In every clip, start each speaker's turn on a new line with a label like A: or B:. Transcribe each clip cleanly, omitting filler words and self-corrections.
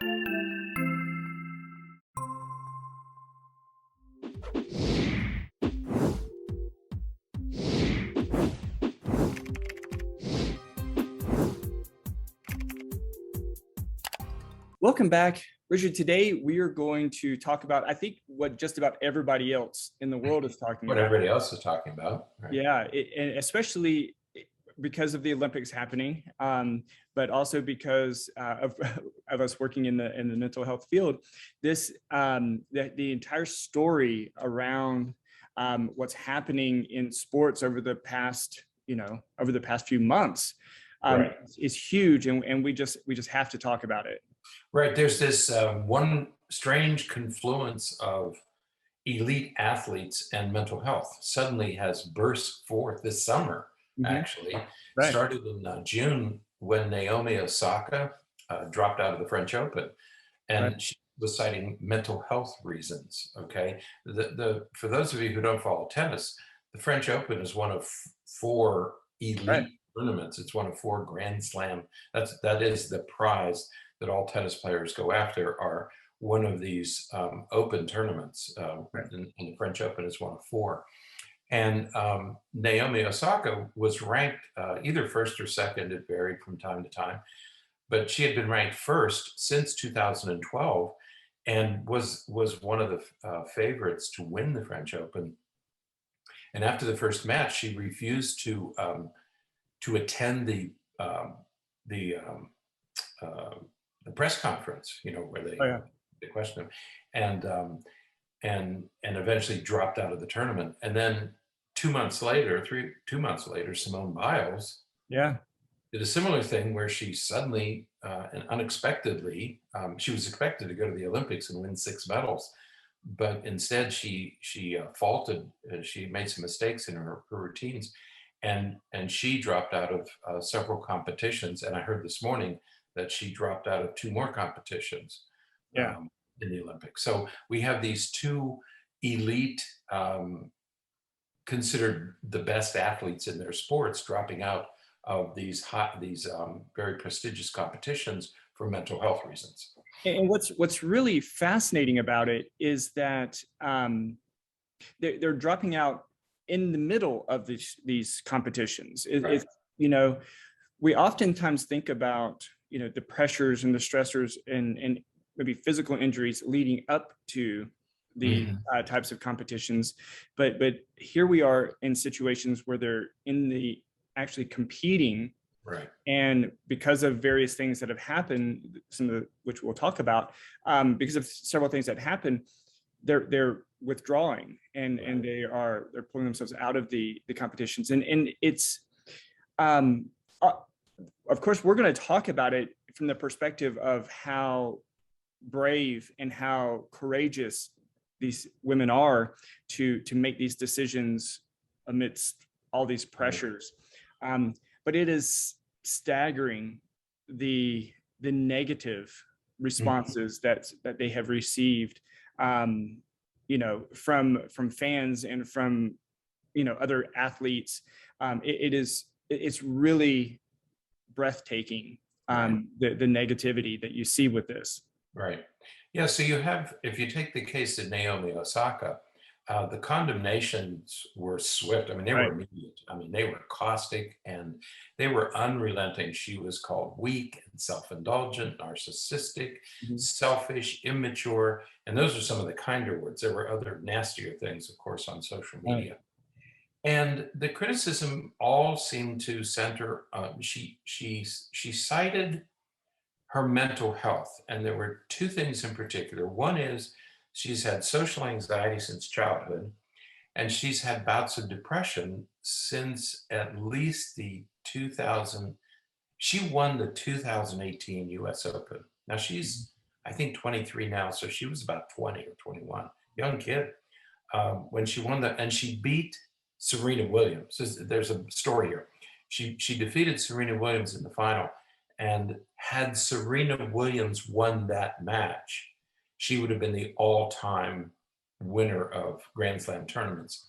A: Welcome back, Richard. Today we are going to talk about, I think, what just about everybody else in the world is talking
B: What
A: about.
B: everybody else is talking about. Right?
A: Yeah, and especially because of the Olympics happening, but also because of us working in the mental health field. This the entire story around what's happening in sports over the past few months
B: Right.
A: is huge, and we just have to talk about it.
B: Right. There's this one strange confluence of elite athletes and mental health suddenly has burst forth this summer, actually.
A: Right.
B: Started in June when Naomi Osaka dropped out of the French Open, and she was citing mental health reasons. Okay. For those of you who don't follow tennis, the French Open is one of four elite tournaments. It's one of four Grand Slam. That is the prize that all tennis players go after, are one of these open tournaments. And the French Open is one of four. And Naomi Osaka was ranked either first or second, it varied from time to time, but she had been ranked first since 2012 and was one of the favorites to win the French Open. And after the first match, she refused to attend the press conference, where they question him, and eventually dropped out of the tournament. And then 2 months later, Simone Biles did a similar thing where she suddenly and unexpectedly, she was expected to go to the Olympics and win 6 medals, but instead she faulted. She made some mistakes in her routines, and she dropped out of several competitions. And I heard this morning that she dropped out of 2 more competitions in the Olympics. So we have these 2 elite, considered the best athletes in their sports, dropping out of these very prestigious competitions for mental health reasons.
A: And what's really fascinating about it is that they're dropping out in the middle of these competitions. We oftentimes think about the pressures and the stressors and maybe physical injuries leading up to the types of competitions, but here we are in situations where they're actually competing, and because of various things that have happened, some of which we'll talk about, because of several things that happen, they're withdrawing and they're pulling themselves out of the competitions, and it's of course we're going to talk about it from the perspective of how brave and how courageous these women are to make these decisions amidst all these pressures, but it is staggering the negative responses that they have received, from fans and from other athletes. It's really breathtaking, the negativity that you see with this.
B: Right. Yeah. So if you take the case of Naomi Osaka, the condemnations were swift. I mean, they were immediate. I mean, they were caustic and they were unrelenting. She was called weak and self-indulgent, narcissistic, selfish, immature. And those are some of the kinder words. There were other nastier things, of course, on social media. And the criticism all seemed to center, she cited her mental health. And there were 2 things in particular. One is she's had social anxiety since childhood, and she's had bouts of depression since at least she won the 2018 US Open. Now she's, I think, 23 now, so she was about 20 or 21, young kid, when she won and she beat Serena Williams. There's a story here. She defeated Serena Williams in the final, and had Serena Williams won that match, she would have been the all-time winner of Grand Slam tournaments.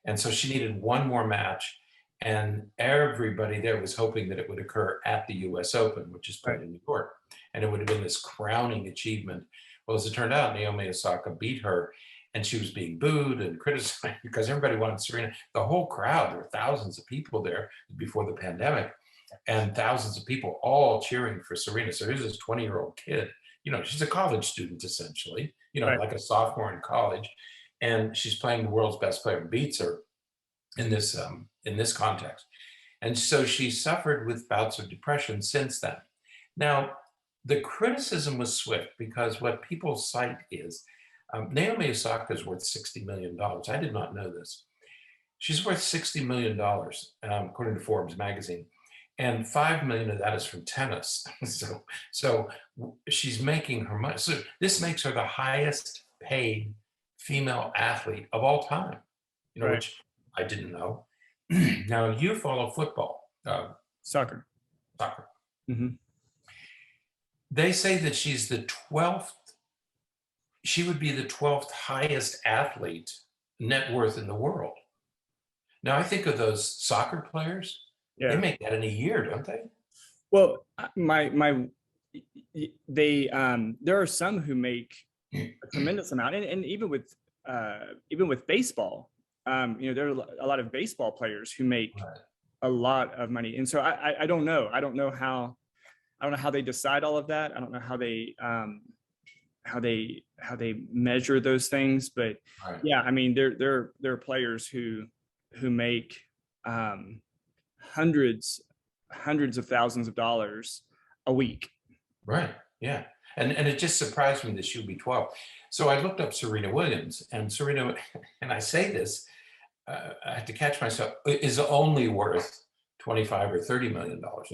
B: And so she needed one more match, And everybody there was hoping that it would occur at the US Open, which is played
A: Right.
B: in New York. And it would have been this crowning achievement. Well, as it turned out, Naomi Osaka beat her, and she was being booed and criticized because everybody wanted Serena. The whole crowd, there were thousands of people there before the pandemic, and thousands of people all cheering for Serena. So here's this 20-year-old kid, she's a college student essentially,
A: Right.
B: like a sophomore in college, and she's playing the world's best player and beats her in this context. And so she suffered with bouts of depression since then. Now, the criticism was swift because what people cite is Naomi Osaka is worth $60 million. I did not know this. She's worth $60 million, according to Forbes magazine. And $5 million of that is from tennis. so she's making her money. So this makes her the highest paid female athlete of all time,
A: Right.
B: which I didn't know. Now, you follow football,
A: Soccer.
B: soccer.
A: Mhm.
B: They say that she's she would be the 12th highest athlete net worth in the world. Now, I think of those soccer players, they
A: Yeah.
B: make that in a year, don't they?
A: Well, there are some who make a tremendous amount, and even with baseball, there are a lot of baseball players who make
B: Right.
A: a lot of money. And so I don't know. I don't know how they decide all of that. I don't know how they measure those things. But
B: Right.
A: yeah, I mean, there are players who make hundreds of thousands of dollars a week.
B: Right. Yeah. And it just surprised me that she would be 12. So I looked up Serena Williams, and Serena, and I say this, I had to catch myself, is only worth 25 or 30 million dollars.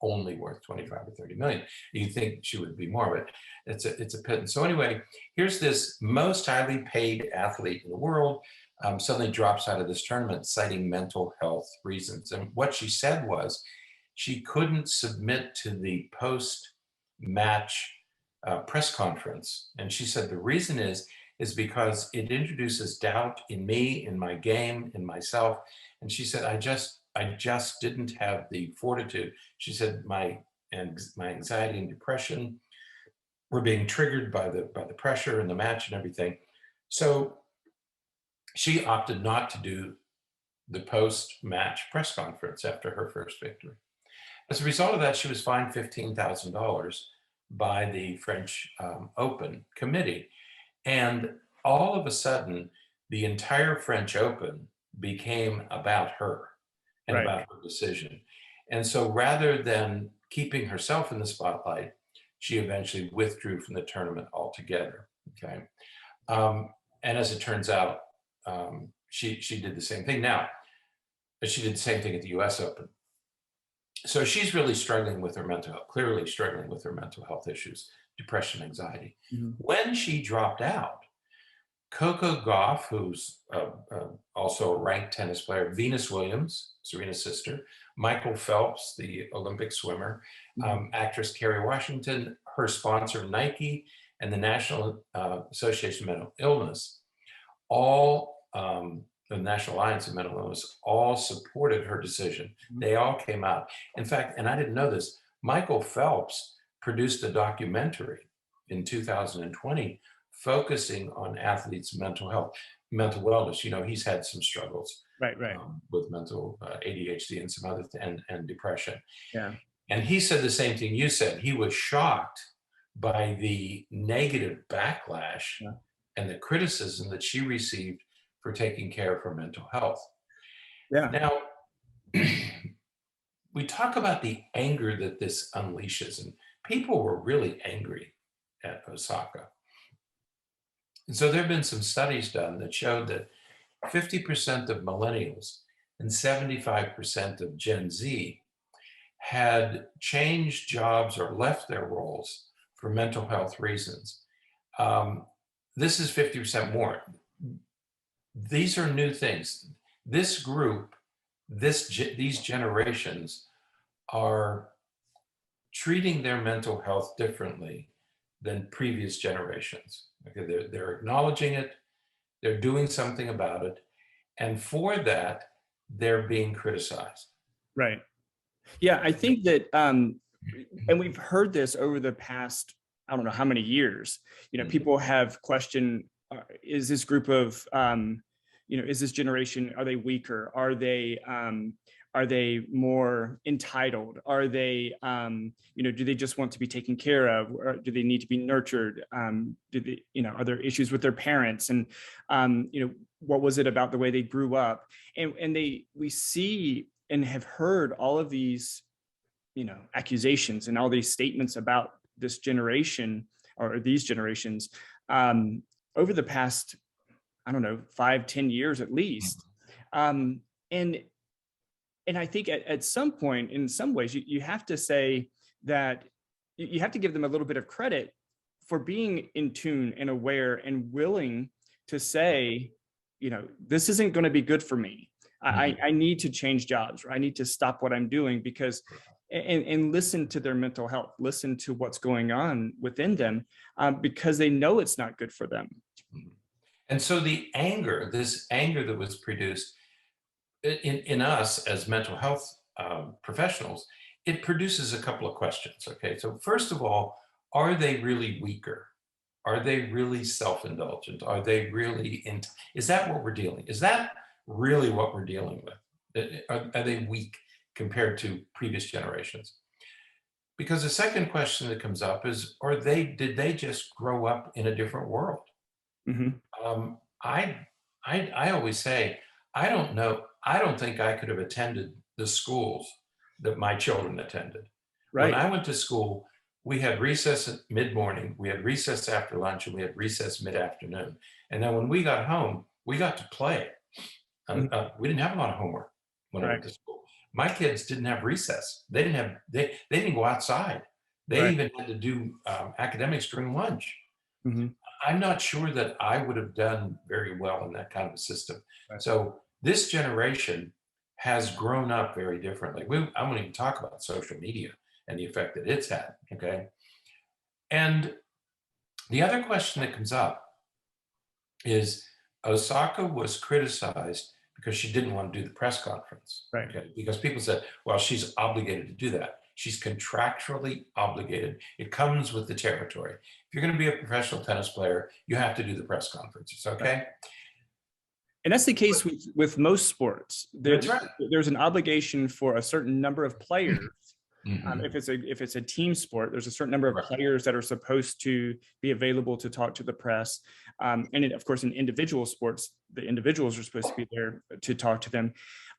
B: Only worth 25 or 30 million. You think she would be more, but it's a pittance. So anyway, here's this most highly paid athlete in the world, suddenly drops out of this tournament citing mental health reasons. And what she said was she couldn't submit to the post-match press conference. And she said the reason is because it introduces doubt in me, in my game, in myself. And she said, I just didn't have the fortitude. She said, my anxiety and depression were being triggered by the pressure and the match and everything. So she opted not to do the post-match press conference after her first victory. As a result of that, she was fined $15,000 by the French Open committee. And all of a sudden, the entire French Open became about her and
A: Right.
B: about her decision. And so rather than keeping herself in the spotlight, she eventually withdrew from the tournament altogether. Okay. And as it turns out, she did the same thing. Now, she did the same thing at the US Open. So she's really struggling with her mental health, clearly struggling with her mental health issues, depression, anxiety.
A: Mm-hmm.
B: When she dropped out, Coco Gauff, who's also a ranked tennis player, Venus Williams, Serena's sister, Michael Phelps, the Olympic swimmer, actress Kerry Washington, her sponsor Nike, and the National Association of Mental Illness, all the National Alliance of Mental Illness, all supported her decision. They all came out. In fact, and I didn't know this, Michael Phelps produced a documentary in 2020 focusing on athletes' mental health, mental wellness. He's had some struggles
A: Right.
B: with mental ADHD and some other and depression.
A: Yeah.
B: And he said the same thing you said. He was shocked by the negative backlash and the criticism that she received for taking care of her mental health.
A: Yeah.
B: Now, we talk about the anger that this unleashes, and people were really angry at Osaka. And so there have been some studies done that showed that 50% of millennials and 75% of Gen Z had changed jobs or left their roles for mental health reasons. This is 50% more. These are new things. This group, these generations are treating their mental health differently than previous generations. Okay, they're acknowledging it, they're doing something about it, and for that, they're being criticized.
A: Right. Yeah, I think that, and we've heard this over the past, I don't know how many years, people have questioned, is this group of, is this generation, are they weaker? Are they more entitled? Are they, do they just want to be taken care of? Or do they need to be nurtured? Do they, are there issues with their parents? And, what was it about the way they grew up? And we see and have heard all of these, accusations and all these statements about this generation or these generations over the past, I don't know, 5-10 years at least. And I think at some point, in some ways, you have to say that you have to give them a little bit of credit for being in tune and aware and willing to say, this isn't going to be good for me. I need to change jobs, or I need to stop what I'm doing because, and listen to their mental health, listen to what's going on within them because they know it's not good for them.
B: And so this anger that was produced in us as mental health professionals, it produces a couple of questions. Okay, so first of all, are they really weaker? Are they really self-indulgent? Are they really is that what we're dealing? Is that really what we're dealing with? Are they weak compared to previous generations? Because the second question that comes up is, did they just grow up in a different world? I always say, I don't know. I don't think I could have attended the schools that my children attended. Right. When I went to school, we had recess at mid-morning, we had recess after lunch, and we had recess mid-afternoon. And then when we got home, we got to play. We didn't have a lot of homework when I went to school. My kids didn't have recess. They didn't go outside. They even had to do academics during lunch. I'm not sure that I would have done very well in that kind of a system. So this generation has grown up very differently. I'm going to even talk about social media and the effect that it's had, okay? And the other question that comes up is Osaka was criticized because she didn't want to do the press conference, okay? Because people said, well, she's obligated to do that. She's contractually obligated. It comes with the territory. If you're going to be a professional tennis player, you have to do the press conferences, okay?
A: And that's the case with most sports. There's an obligation for a certain number of players. If it's a team sport, there's a certain number of players that are supposed to be available to talk to the press. And of course, in individual sports, the individuals are supposed to be there to talk to them.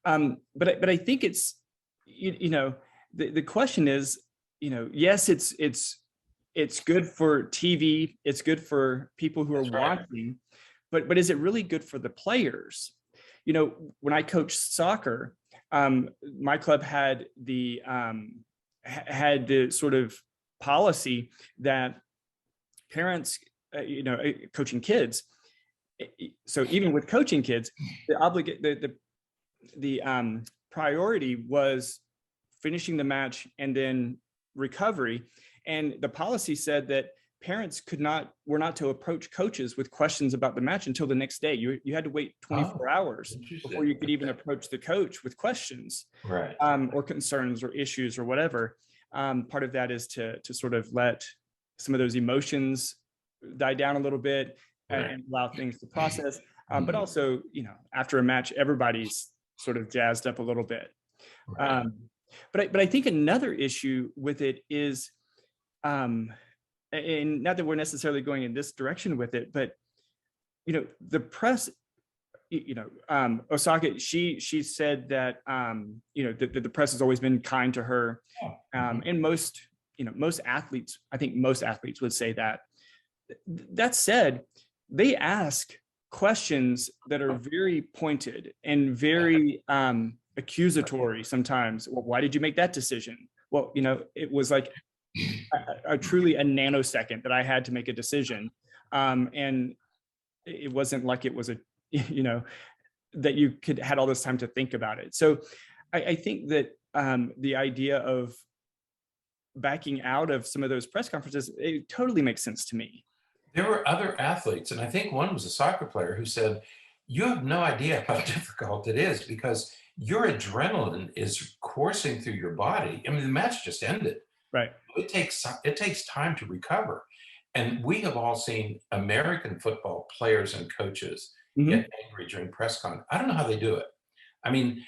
A: But I think it's, the question is, yes, it's good for TV. It's good for people who are watching, but is it really good for the players? When I coached soccer, my club had the sort of policy that parents, coaching kids. So even with coaching kids, the priority was finishing the match and then recovery. And the policy said that parents were not to approach coaches with questions about the match until the next day. You had to wait 24 hours before you could even approach the coach with questions, or concerns or issues or whatever. Part of that is to sort of let some of those emotions die down a little bit and allow things to process. But also, after a match, everybody's sort of jazzed up a little bit. But I think another issue with it is, and not that we're necessarily going in this direction with it, but the press, Osaka, she said that the press has always been kind to her, and most athletes, I think most athletes would say that. That said, they ask questions that are very pointed and very accusatory sometimes. Well, why did you make that decision? Well, it was like truly a nanosecond that I had to make a decision. And it wasn't like it was that you had all this time to think about it. So I think that the idea of backing out of some of those press conferences, it totally makes sense to me.
B: There were other athletes, and I think one was a soccer player who said, you have no idea how difficult it is because your adrenaline is coursing through your body. I mean, the match just ended.
A: Right.
B: It takes time to recover. And we have all seen American football players and coaches
A: Mhm.
B: get angry during press con. I don't know how they do it. I mean,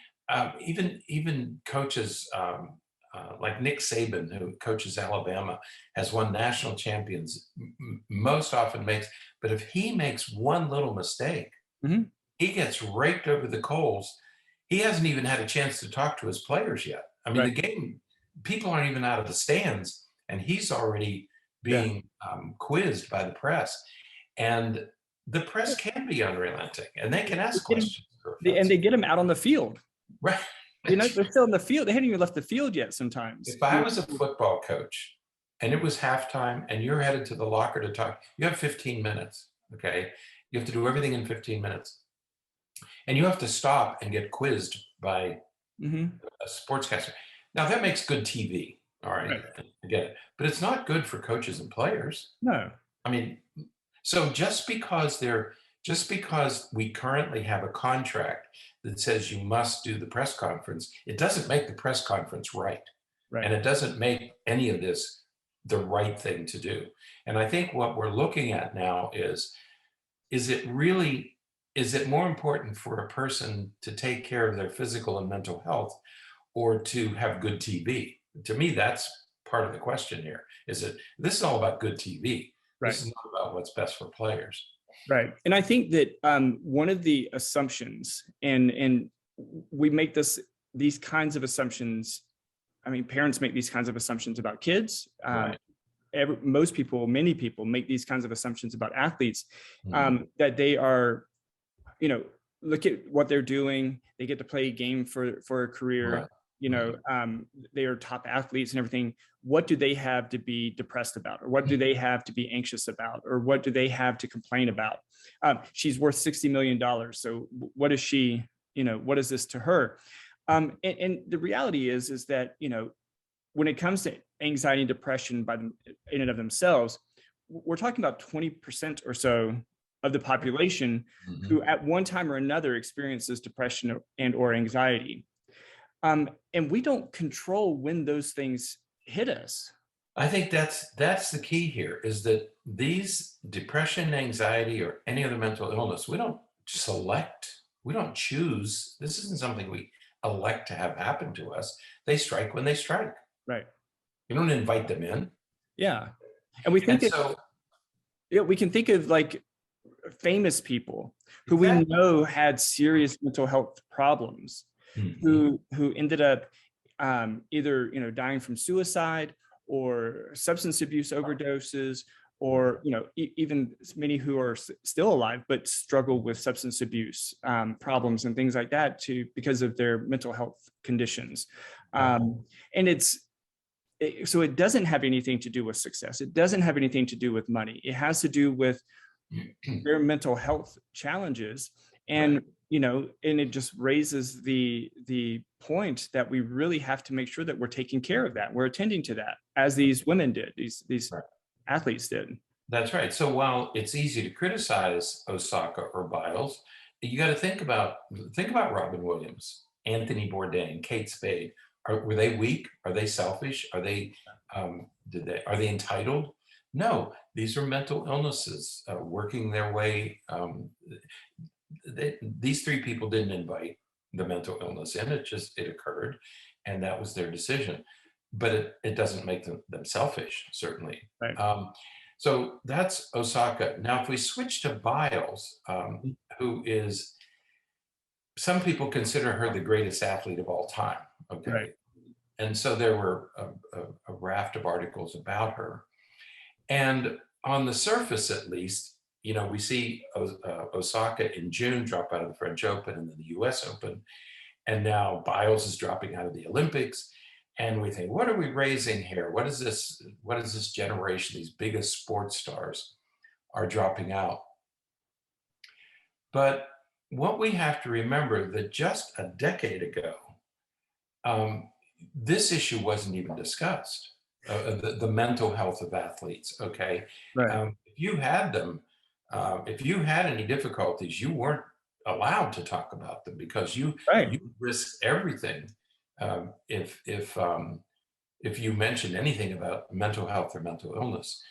B: even coaches like Nick Saban, who coaches Alabama, has won national champions. Most often makes, but if he makes one little mistake,
A: Mhm.
B: he gets raked over the coals. He hasn't even had a chance to talk to his players yet. I mean,
A: Right.
B: the game, people aren't even out of the stands, and he's already
A: Yeah.
B: being quizzed by the press. And the press can be unrelenting, and they can
A: They
B: ask
A: get 'em-
B: questions that are
A: and
B: offensive.
A: they get them out on the field.
B: Right.
A: They're still in the field. They hadn't even left the field yet sometimes.
B: If I was a football coach and it was halftime and you're headed to the locker to talk, you have 15 minutes, okay? You have to do everything in 15 minutes. And you have to stop and get quizzed by
A: Mhm.
B: a sportscaster. Now that makes good TV, all right?
A: Right.
B: I get it. But it's not good for coaches and players.
A: No.
B: I mean, so just because we currently have a contract that says you must do the press conference, it doesn't make the press conference right.
A: Right.
B: And it doesn't make any of this the right thing to do. And I think what we're looking at now is it really, is it more important for a person to take care of their physical and mental health or to have good TV? To me, that's part of the question here. This is all about good TV.
A: Right.
B: This is not about what's best for players.
A: Right. And I think that one of the assumptions, and we make these kinds of assumptions. I mean, parents make these kinds of assumptions about kids.
B: Right.
A: Many people make these kinds of assumptions about athletes,
B: Mhm.
A: that they are, look at what they're doing. They get to play a game for a career.
B: Right.
A: They are top athletes and everything. What do they have to be depressed about? Or what do they have to be anxious about? Or what do they have to complain about? She's worth $60 million. So what is she, what is this to her? And the reality is that, when it comes to anxiety and depression in and of themselves, we're talking about 20% or so of the population
B: Mhm.
A: who at one time or another experiences depression and or anxiety. And we don't control when those things hit us.
B: I think that's the key here, is that these depression, anxiety, or any other mental illness, we don't select, we don't choose. This isn't something we elect to have happen to us. They strike when they strike.
A: Right.
B: You don't invite them in.
A: Yeah. And we
B: And
A: think
B: so
A: we can think of like famous people who we
B: exactly.
A: know had serious mental health problems,
B: Mhm.
A: who ended up either dying from suicide or substance abuse overdoses, or even many who are still alive but struggle with substance abuse problems and things like that because of their mental health conditions. And so it doesn't have anything to do with success. It doesn't have anything to do with money. It has to do with their mental health challenges. And
B: Right.
A: And it just raises the point that we really have to make sure that we're taking care of that. We're attending to that, as these women did, these
B: Right.
A: athletes did.
B: That's right. So while it's easy to criticize Osaka or Biles, you got to think about Robin Williams, Anthony Bourdain, Kate Spade. Were they weak? Are they selfish? Are they entitled? No, these are mental illnesses working their way. These three people didn't invite the mental illness in. It occurred, and that was their decision. But it doesn't make them selfish, certainly.
A: Right.
B: So that's Osaka. Now, if we switch to Biles, who is, some people consider her the greatest athlete of all time. Okay.
A: Right.
B: And so there were a raft of articles about her. And on the surface, at least, we see Osaka in June drop out of the French Open and then the US Open. And now Biles is dropping out of the Olympics. And we think, what are we raising here? What is this generation? These biggest sports stars are dropping out. But what we have to remember that just a decade ago, this issue wasn't even discussed, the mental health of athletes, okay?
A: Right.
B: If you had them, if you had any difficulties, you weren't allowed to talk about them, because you
A: Right.
B: risk everything if you mention anything about mental health or mental illness.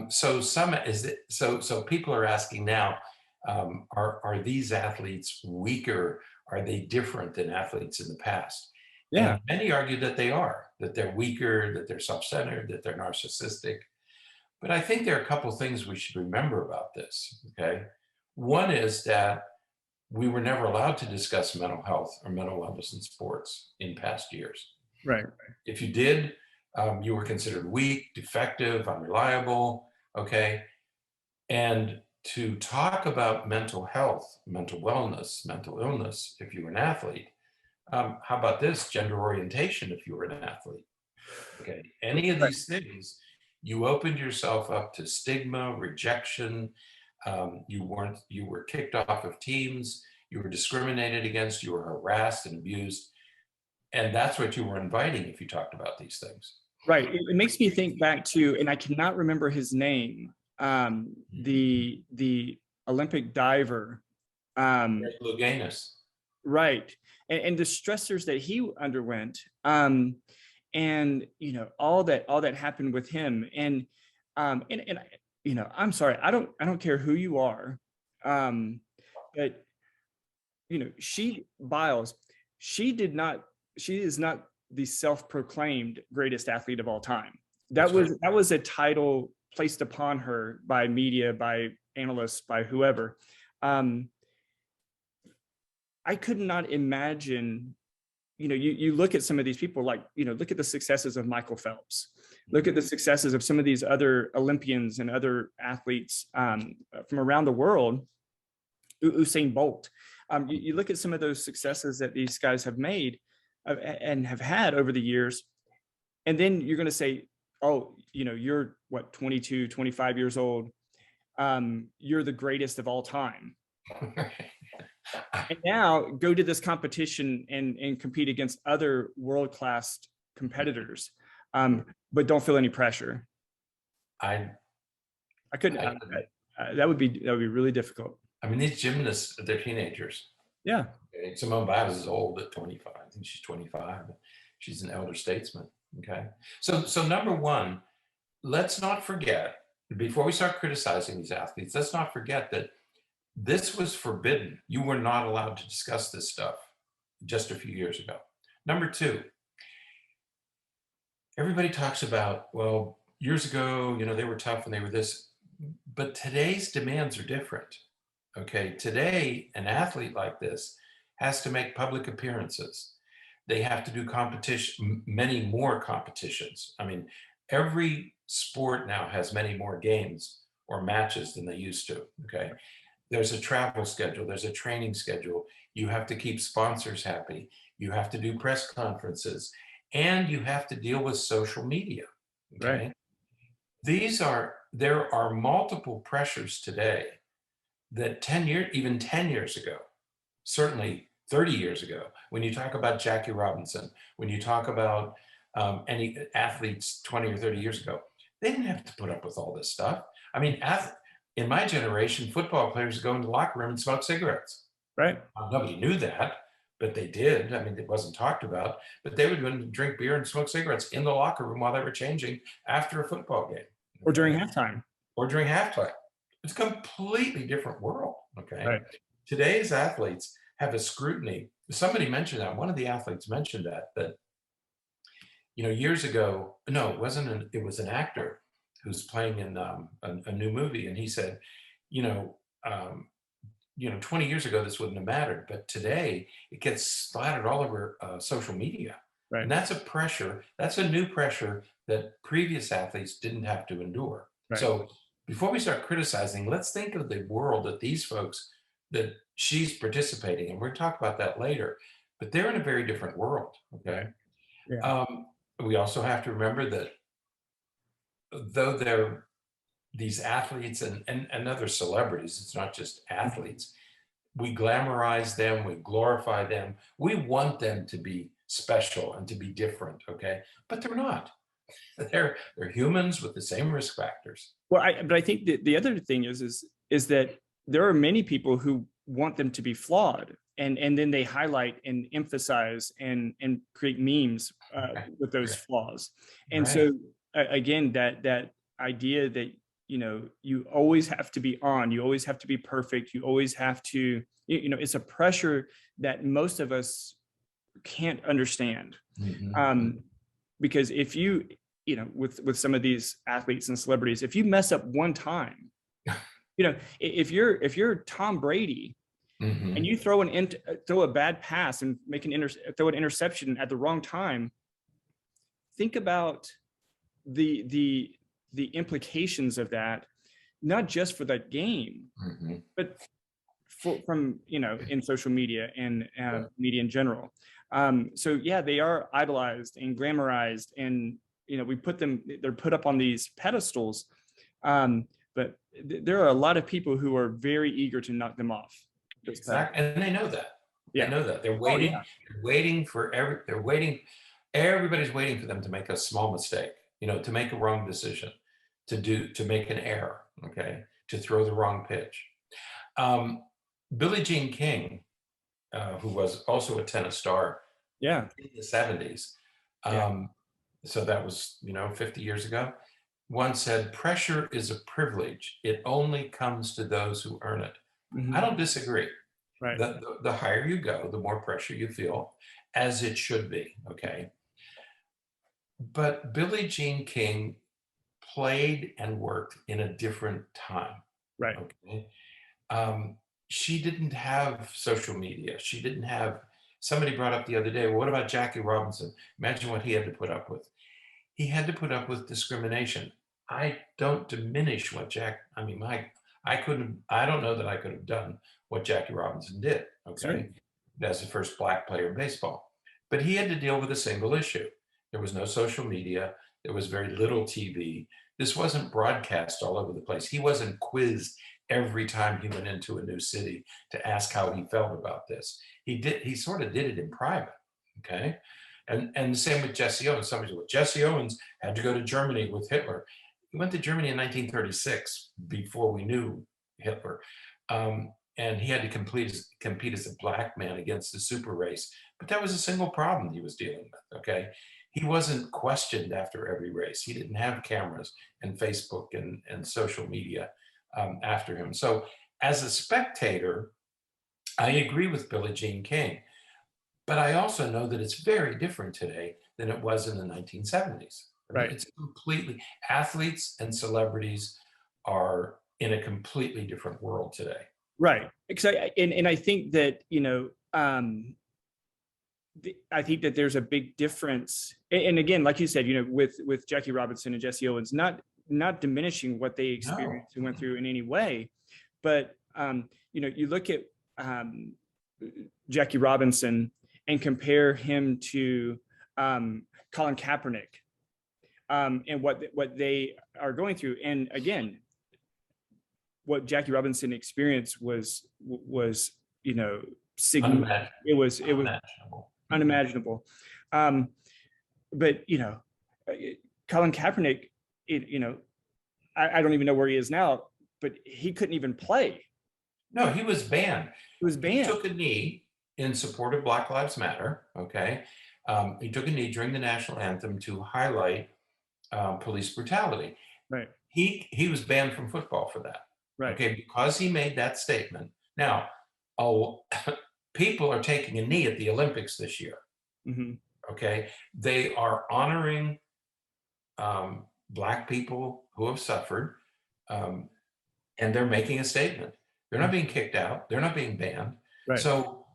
B: So people are asking now, are these athletes weaker? Are they different than athletes in the past?
A: Yeah.
B: And many argue that they are, that they're weaker, that they're self-centered, that they're narcissistic. But I think there are a couple of things we should remember about this, okay? One is that we were never allowed to discuss mental health or mental wellness in sports in past years.
A: Right.
B: If you did, you were considered weak, defective, unreliable, okay? And to talk about mental health, mental wellness, mental illness, if you were an athlete, how about this, gender orientation, if you were an athlete, okay? Any of
A: Right.
B: these things, you opened yourself up to stigma, rejection. You were kicked off of teams, you were discriminated against, you were harassed and abused. And that's what you were inviting if you talked about these things.
A: Right. It makes me think back to, and I cannot remember his name, the Olympic diver.
B: Luganis.
A: Right. And the stressors that he underwent, and all that happened with him. And I'm sorry, I don't care who you are. But Biles, she is not the self-proclaimed greatest athlete of all time. That was a title placed upon her by media, by analysts, by whoever. I could not imagine, you look at some of these people, like, look at the successes of Michael Phelps, look at the successes of some of these other Olympians and other athletes from around the world, Usain Bolt. You look at some of those successes that these guys have made and have had over the years, and then you're going to say, oh, you're what, 22, 25 years old. You're the greatest of all time. And now go to this competition and compete against other world-class competitors, but don't feel any pressure. I couldn't. That would be really difficult.
B: I mean, these gymnasts, they're teenagers.
A: Yeah.
B: Okay. Simone Biles is old at 25. I think she's 25. She's an elder statesman. Okay. So number one, let's not forget, before we start criticizing these athletes, let's not forget that this was forbidden. You were not allowed to discuss this stuff just a few years ago. Number two, everybody talks about, well, years ago, they were tough and they were this, but today's demands are different. Okay, today, an athlete like this has to make public appearances. They have to do competition, many more competitions. I mean, every sport now has many more games or matches than they used to, okay? There's a travel schedule, there's a training schedule. You have to keep sponsors happy. You have to do press conferences, and you have to deal with social media, okay? Right. There are multiple pressures today that even 10 years ago, certainly 30 years ago, when you talk about Jackie Robinson, when you talk about any athletes 20 or 30 years ago, they didn't have to put up with all this stuff. I mean, in my generation, football players go into the locker room and smoke cigarettes.
A: Right.
B: Nobody knew that, but they did. I mean, it wasn't talked about, but they would go and drink beer and smoke cigarettes in the locker room while they were changing after a football game.
A: Or during halftime.
B: Or during halftime. It's a completely different world, okay?
A: Right.
B: Today's athletes have a scrutiny. Somebody mentioned that, one of the athletes mentioned that years ago, no, it was an actor who's playing in a new movie, and he said, 20 years ago, this wouldn't have mattered, but today it gets splattered all over social media. Right. And that's a pressure, that's a new pressure that previous athletes didn't have to endure. Right. So before we start criticizing, let's think of the world that these folks, that she's participating in. We're going to talk about that later, but they're in a very different world, okay? Yeah. We also have to remember that though they're these athletes and other celebrities, it's not just athletes, we glamorize them, we glorify them, we want them to be special and to be different, okay? But they're not. They're humans with the same risk factors.
A: Well, but I think the other thing is that there are many people who want them to be flawed, and then they highlight and emphasize and create memes with those flaws. And so again, that idea that, you know, you always have to be on, you always have to be perfect, you always have to, you know, it's a pressure that most of us can't understand. Because if you know, with some of these athletes and celebrities, if you mess up one time, you know, if you're Tom Brady and you throw a bad pass and throw an interception at the wrong time, think about the implications of that, not just for that game, but from, you know, in social media and media in general. So yeah, they are idolized and glamorized, and, you know, they're put up on these pedestals. But there are a lot of people who are very eager to knock them off.
B: Exactly, and they know that.
A: Yeah.
B: They know that. They're waiting. They're waiting for everybody's waiting for them to make a small mistake, you know, to make a wrong decision, to make an error, okay, to throw the wrong pitch. Billie Jean King, who was also a tennis star, in the 70s. So that was, you know, 50 years ago. Once said, "Pressure is a privilege. It only comes to those who earn it." I don't disagree.
A: Right.
B: The higher you go, the more pressure you feel, as it should be, okay? But Billie Jean King played and worked in a different time.
A: Right.
B: Okay. She didn't have social media. She didn't have, somebody brought up the other day, well, what about Jackie Robinson? Imagine what he had to put up with. He had to put up with discrimination. I don't diminish what I don't know that I could have done what Jackie Robinson did, okay, as the first Black player in baseball. But he had to deal with a single issue. There was no social media. There was very little TV. This wasn't broadcast all over the place. He wasn't quizzed every time he went into a new city to ask how he felt about this. He sort of did it in private, okay? And the same with Jesse Owens. Somebody said, well, Jesse Owens had to go to Germany with Hitler. He went to Germany in 1936 before we knew Hitler. And he had to compete as a Black man against the super race. But that was a single problem he was dealing with, okay? He wasn't questioned after every race. He didn't have cameras and Facebook and social media after him. So as a spectator, I agree with Billie Jean King. But I also know that it's very different today than it was in the 1970s.
A: Right.
B: It's completely, athletes and celebrities are in a completely different world today.
A: Right. And I think that, you know, I think that there's a big difference. And again, like you said, you know, with Jackie Robinson and Jesse Owens, not diminishing what they experienced and went through in any way, but you know, you look at Jackie Robinson and compare him to Colin Kaepernick and what they are going through. And again, what Jackie Robinson experienced was, you know, significant. It was unimaginable. But, you know, Colin Kaepernick, you know, I don't even know where he is now, but he couldn't even play.
B: No, he was banned.
A: He was banned.
B: He took a knee in support of Black Lives Matter, okay? He took a knee during the national anthem to highlight police brutality.
A: Right.
B: He was banned from football for that.
A: Right.
B: Okay, because he made that statement. Now, people are taking a knee at the Olympics this year. Okay, they are honoring Black people who have suffered, and they're making a statement. They're not being kicked out. They're not being banned.
A: Right.
B: So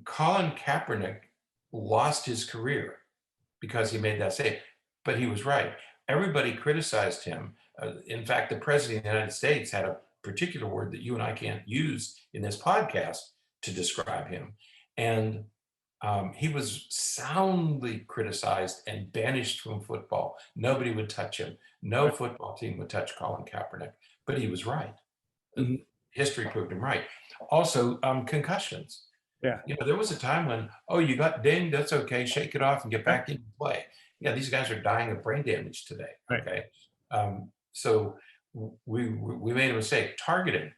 B: Colin Kaepernick lost his career because he made that statement, but he was right. Everybody criticized him. In fact, the president of the United States had a particular word that you and I can't use in this podcast to describe him. And he was soundly criticized and banished from football. Nobody would touch him. No football team would touch Colin Kaepernick, but he was right. History proved him right. Also, concussions.
A: Yeah.
B: You know, there was a time when, oh, you got dinged, that's okay, shake it off and get back into play. Yeah, these guys are dying of brain damage today.
A: Right.
B: Okay. So we made a mistake. Targeting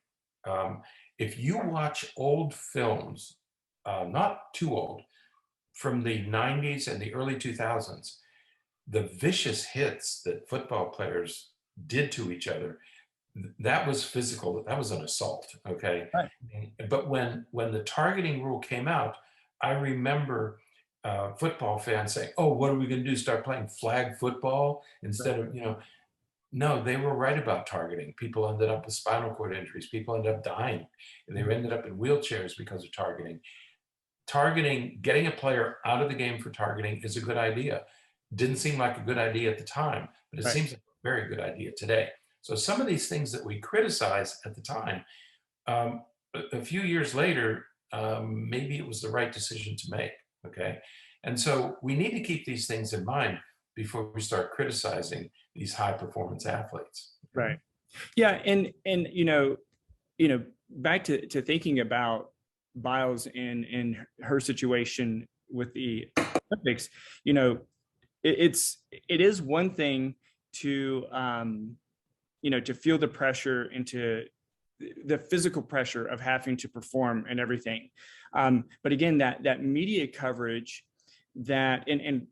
B: If you watch old films, not too old, from the 90s and the early 2000s, the vicious hits that football players did to each other, that was physical. That was an assault. Okay.
A: Right.
B: But when the targeting rule came out, I remember football fans saying, "Oh, what are we going to do? Start playing flag football instead of, No, they were right about targeting. People ended up with spinal cord injuries. People ended up dying. And they ended up in wheelchairs because of targeting. Targeting, getting a player out of the game for targeting is a good idea. Didn't seem like a good idea at the time, but it
A: Right.
B: seems like a very good idea today. So some of these things that we criticize at the time, a few years later, maybe it was the right decision to make. Okay. And so we need to keep these things in mind before we start criticizing these high performance athletes.
A: Right. Yeah. And back to thinking about Biles and her situation with the Olympics, it is one thing to to feel the pressure into the physical pressure of having to perform and everything, but again, that media coverage, that and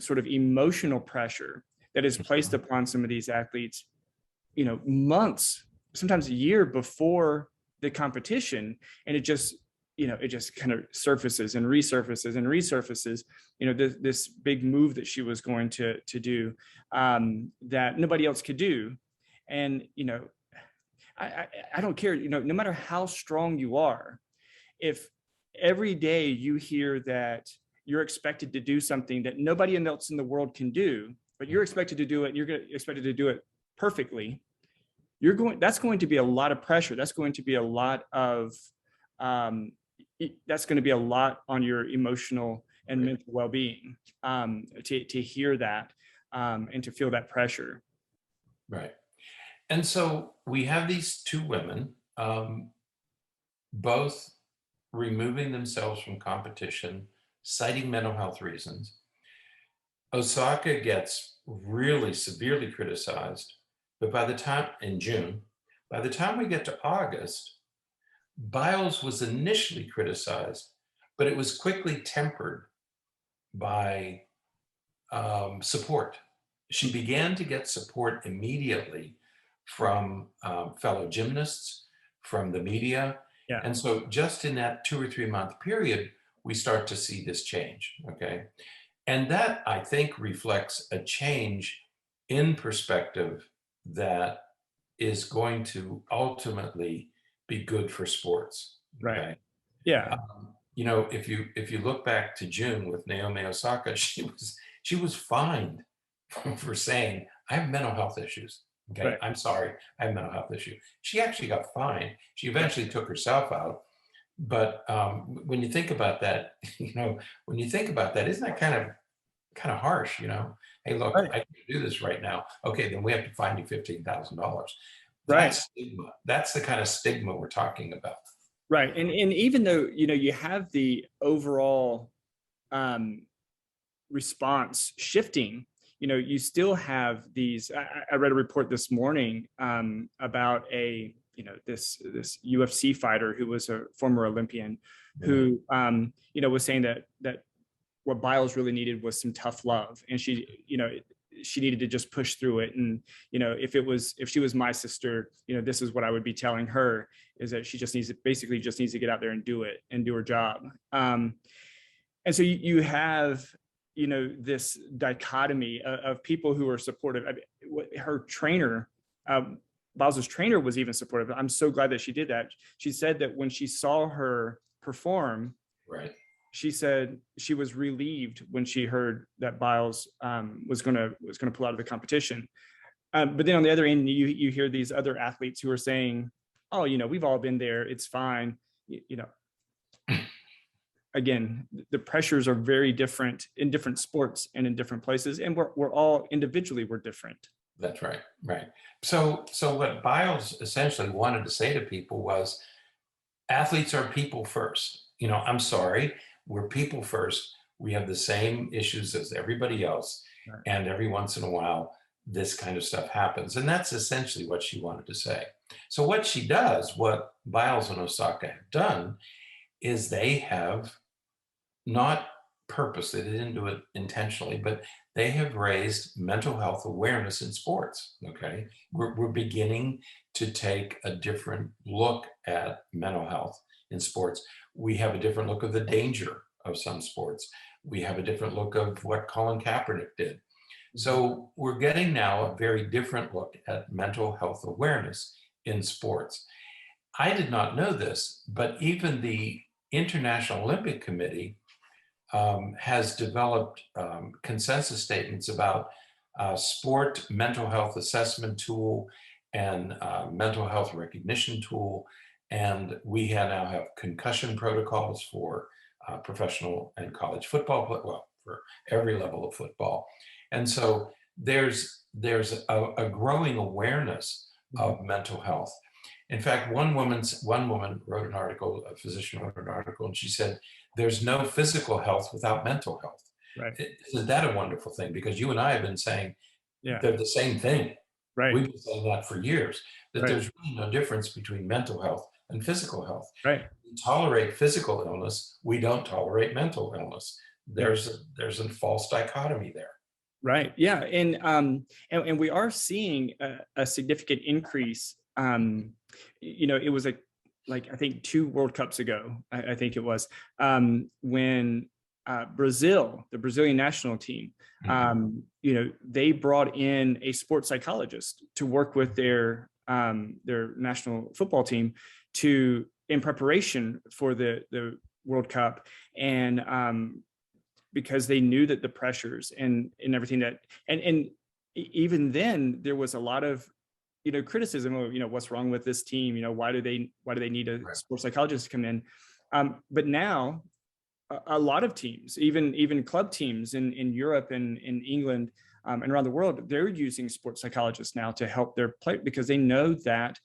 A: sort of emotional pressure that is placed upon some of these athletes, months, sometimes a year before the competition, and it just kind of surfaces and resurfaces and resurfaces, this big move that she was going to do, that nobody else could do. And I don't care, no matter how strong you are, if every day you hear that you're expected to do something that nobody else in the world can do, but you're expected to do it, and you're expected to do it perfectly, that's going to be a lot of pressure. That's going to be a lot of that's going to be a lot on your emotional and mental well-being, to hear that, and to feel that pressure.
B: Right. And so we have these two women, both removing themselves from competition, citing mental health reasons. Osaka gets really severely criticized, but in June, by the time we get to August, Biles was initially criticized, but it was quickly tempered by support. She began to get support immediately from fellow gymnasts, from the media.
A: Yeah.
B: And so just in that 2 or 3 month period, we start to see this change, okay? And that, I think, reflects a change in perspective that is going to ultimately be good for sports. Okay?
A: Right. Yeah.
B: If you look back to June with Naomi Osaka, she was fined for saying, "I have mental health issues. Okay,
A: Right.
B: I'm sorry, I have a mental health issue." She actually got fined. She eventually took herself out. But when you think about that, isn't that kind of harsh? Hey, look,
A: Right.
B: I can't do this right now. Okay, then we have to fine you $15,000.
A: Right.
B: That's stigma. That's the kind of stigma we're talking about.
A: Right. And even though, you have the overall response shifting, you still have these. I read a report this morning about this UFC fighter who was a former Olympian, who was saying that what Biles really needed was some tough love, and she needed to just push through it. And if she was my sister, this is what I would be telling her, is that she just needs to get out there and do it and do her job. And so you have this dichotomy of people who are supportive. I mean, her trainer, Biles's trainer, was even supportive. I'm so glad that she did that. She said that when she saw her perform,
B: right,
A: she said she was relieved when she heard that Biles was going to pull out of the competition. But then on the other end, you hear these other athletes who are saying, "Oh, we've all been there. It's fine." Again, the pressures are very different in different sports and in different places, and we're all individually, we're different.
B: That's right. Right. So what Biles essentially wanted to say to people was, athletes are people first. I'm sorry, we're people first. We have the same issues as everybody else.
A: Right.
B: And every once in a while, this kind of stuff happens. And that's essentially what she wanted to say. So what she does, what Biles and Osaka have done, is they have not purposely, they didn't do it intentionally, but they have raised mental health awareness in sports, okay? We're beginning to take a different look at mental health in sports. We have a different look of the danger of some sports. We have a different look of what Colin Kaepernick did. So we're getting now a very different look at mental health awareness in sports. I did not know this, but even the International Olympic Committee has developed consensus statements about sport mental health assessment tool and mental health recognition tool. And we now have concussion protocols for professional and college football, well, for every level of football. And so there's a growing awareness of mental health. In fact, one woman wrote an article, a physician wrote an article, and she said, there's no physical health without mental health.
A: Right.
B: Isn't that a wonderful thing? Because you and I have been saying
A: Yeah.
B: they're the same thing.
A: Right.
B: We've been saying that for years, that
A: Right.
B: there's really no difference between mental health and physical health.
A: Right.
B: We tolerate physical illness, we don't tolerate mental illness. There's a false dichotomy there.
A: Right. Yeah. And we are seeing a significant increase. It was like I think 2 World Cups ago, I think it was, when Brazil, the Brazilian national team, they brought in a sports psychologist to work with their national football team in preparation for the World Cup. And because they knew that the pressures and everything that, and even then there was a lot of, criticism of, what's wrong with this team? Why do they need a sports psychologist to come in? But now a lot of teams, even club teams in Europe and in England and around the world, they're using sports psychologists now to help their players, because they know that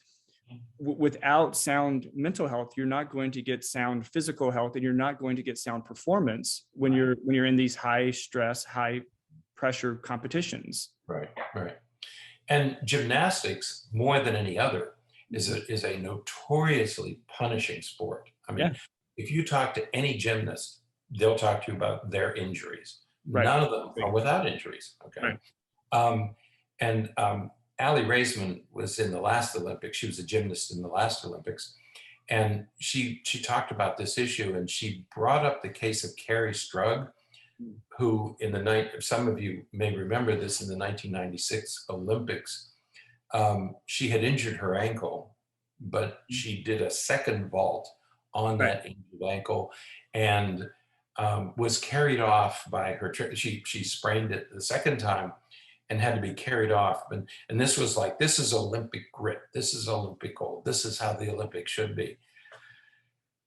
A: without sound mental health, you're not going to get sound physical health, and you're not going to get sound performance when you're in these high stress, high pressure competitions.
B: Right. And gymnastics, more than any other, is a notoriously punishing sport. I mean, if you talk to any gymnast, they'll talk to you about their injuries.
A: Right.
B: None of them are without injuries. Okay.
A: Right.
B: Ali Raisman was in the last Olympics. She was a gymnast in the last Olympics. And she talked about this issue, and she brought up the case of Carrie Strug, who some of you may remember this, in the 1996 Olympics, she had injured her ankle, but she did a second vault on that injured ankle and was carried off by her, she sprained it the second time and had to be carried off. And this was like, this is Olympic grit. This is Olympic gold. This is how the Olympics should be.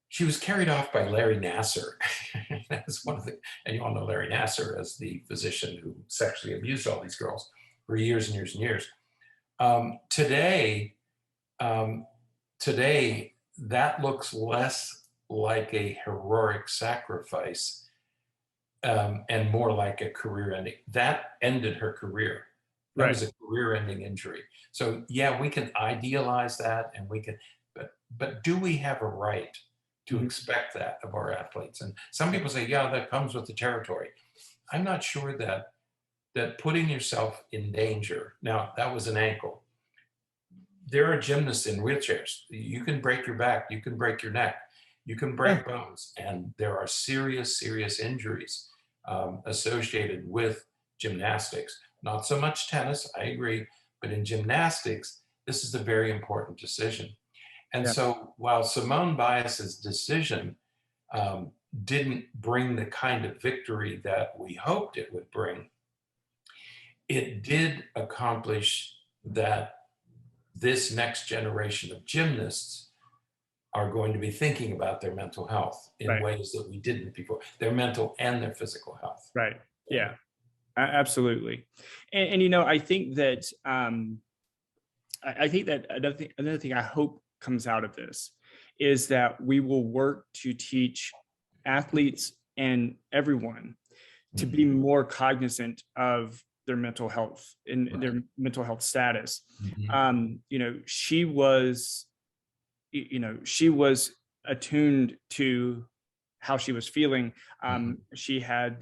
B: She was carried off by Larry Nassar. That's one of the, and you all know Larry Nassar as the physician who sexually abused all these girls for years and years and years. Today, that looks less like a heroic sacrifice and more like a career ending. That ended her career. That was a career-ending injury. So yeah, we can idealize that, and we can, but do we have a right to expect that of our athletes? And some people say, yeah, that comes with the territory. I'm not sure that putting yourself in danger. Now, that was an ankle. There are gymnasts in wheelchairs. You can break your back, you can break your neck, you can break bones, and there are serious, serious injuries associated with gymnastics. Not so much tennis, I agree, but in gymnastics, this is a very important decision. And so while Simone Biles' decision didn't bring the kind of victory that we hoped it would bring, it did accomplish that this next generation of gymnasts are going to be thinking about their mental health in ways that we didn't before, their mental and their physical health.
A: Right. Yeah, absolutely. And I think that another thing I hope comes out of this is that we will work to teach athletes and everyone to be more cognizant of their mental health and
B: Right.
A: their mental health status.
B: Mhm.
A: You know, she was, she was attuned to how she was feeling.
B: Mhm.
A: She had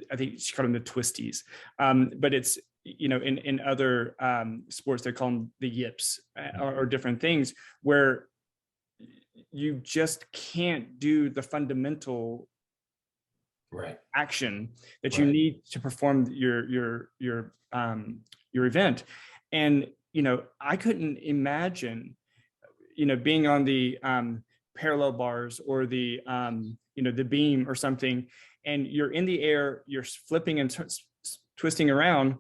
A: I think she called them the twisties, but it's, in other sports they call them the yips, or different things where you just can't do the fundamental
B: Right.
A: action that you
B: Right.
A: need to perform your event. And I couldn't imagine being on the parallel bars or the the beam or something, and you're in the air, you're flipping and twisting around,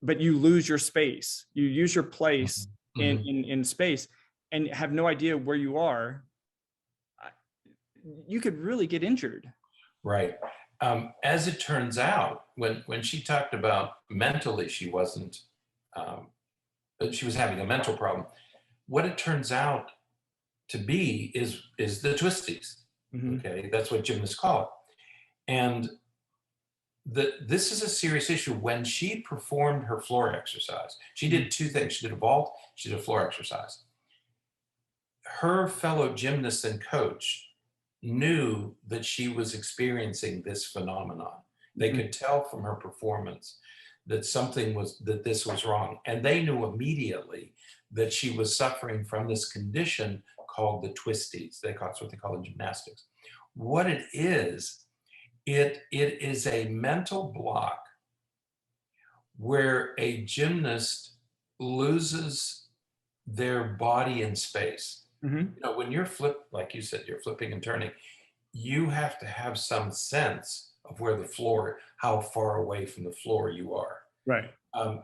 A: but you lose your space, you use your place
B: Mhm.
A: in
B: Mhm.
A: in space and have no idea where you are. You could really get injured.
B: Right. As it turns out, when she talked about mentally, she wasn't, um, she was having a mental problem. What it turns out to be is the twisties.
A: Hmm.
B: Okay, that's what gymnasts call it. And this is a serious issue. When she performed her floor exercise, she did two things. She did a vault, she did a floor exercise. Her fellow gymnast and coach knew that she was experiencing this phenomenon. They
A: Hmm.
B: could tell from her performance that that this was wrong. And they knew immediately that she was suffering from this condition called the twisties. That's what they call in gymnastics. What it is a mental block where a gymnast loses their body in space.
A: Hmm.
B: When like you said, you're flipping and turning, you have to have some sense of where how far away from the floor you are.
A: Right.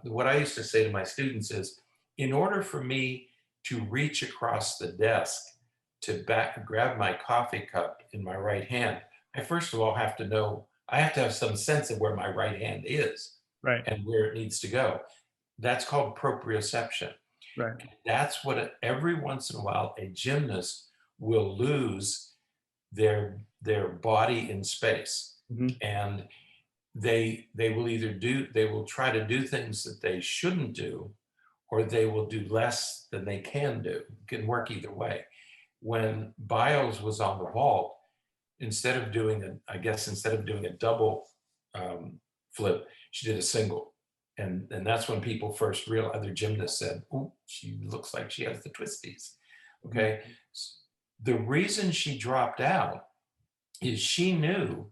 B: What I used to say to my students is, in order for me to reach across the desk to grab my coffee cup in my right hand, I first of all I have to have some sense of where my right hand is
A: Right.
B: and where it needs to go. That's called proprioception.
A: Right.
B: That's every once in a while, a gymnast will lose their body in space.
A: Hmm.
B: And they will try to do things that they shouldn't do, or they will do less than they can do. It can work either way. When Biles was on the vault, instead of doing a double flip, she did a single. And that's when people first realized, other gymnasts said, "Oh, she looks like she has the twisties."
A: Hmm.
B: Okay. The reason she dropped out is she knew